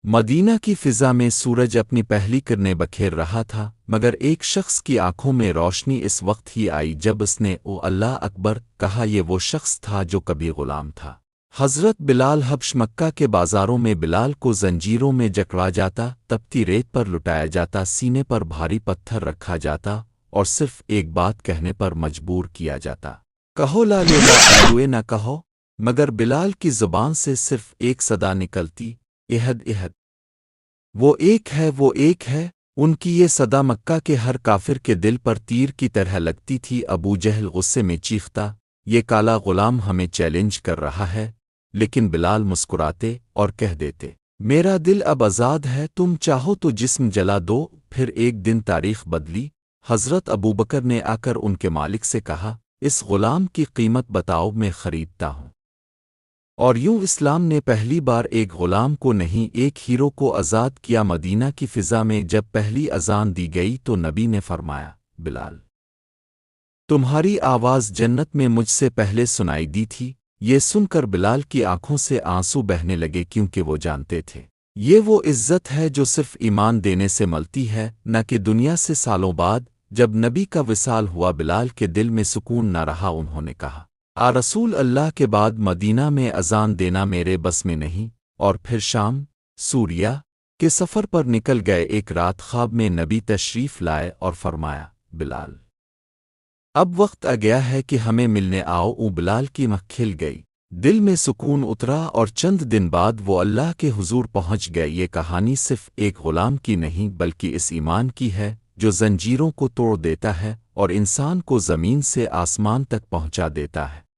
مدینہ کی فضا میں سورج اپنی پہلی کرنیں بکھیر رہا تھا، مگر ایک شخص کی آنکھوں میں روشنی اس وقت ہی آئی جب اس نے او اللہ اکبر کہا۔ یہ وہ شخص تھا جو کبھی غلام تھا، حضرت بلال حبش۔ مکہ کے بازاروں میں بلال کو زنجیروں میں جکڑا جاتا، تپتی ریت پر لٹایا جاتا، سینے پر بھاری پتھر رکھا جاتا اور صرف ایک بات کہنے پر مجبور کیا جاتا، کہو لا الہ الا اللہ، نہ کہو۔ مگر بلال کی زبان سے صرف ایک صدا نکلتی، احد احد، وہ ایک ہے، وہ ایک ہے۔ ان کی یہ صدا مکہ کے ہر کافر کے دل پر تیر کی طرح لگتی تھی۔ ابو جہل غصے میں چیختا، یہ کالا غلام ہمیں چیلنج کر رہا ہے، لیکن بلال مسکراتے اور کہہ دیتے، میرا دل اب آزاد ہے، تم چاہو تو جسم جلا دو۔ پھر ایک دن تاریخ بدلی۔ حضرت ابوبکر نے آ کر ان کے مالک سے کہا، اس غلام کی قیمت بتاؤ، میں خریدتا ہوں۔ اور یوں اسلام نے پہلی بار ایک غلام کو نہیں، ایک ہیرو کو آزاد کیا۔ مدینہ کی فضا میں جب پہلی اذان دی گئی تو نبی نے فرمایا، بلال، تمہاری آواز جنت میں مجھ سے پہلے سنائی دی تھی۔ یہ سن کر بلال کی آنکھوں سے آنسو بہنے لگے، کیونکہ وہ جانتے تھے یہ وہ عزت ہے جو صرف ایمان دینے سے ملتی ہے، نہ کہ دنیا سے۔ سالوں بعد جب نبی کا وصال ہوا، بلال کے دل میں سکون نہ رہا۔ انہوں نے کہا، رسول اللہ کے بعد مدینہ میں اذان دینا میرے بس میں نہیں۔ اور پھر شام، سوریہ کے سفر پر نکل گئے۔ ایک رات خواب میں نبی تشریف لائے اور فرمایا، بلال، اب وقت آ گیا ہے کہ ہمیں ملنے آؤ۔ بلال کی آنکھ کھل گئی، دل میں سکون اترا، اور چند دن بعد وہ اللہ کے حضور پہنچ گئے۔ یہ کہانی صرف ایک غلام کی نہیں، بلکہ اس ایمان کی ہے جو زنجیروں کو توڑ دیتا ہے اور انسان کو زمین سے آسمان تک پہنچا دیتا ہے۔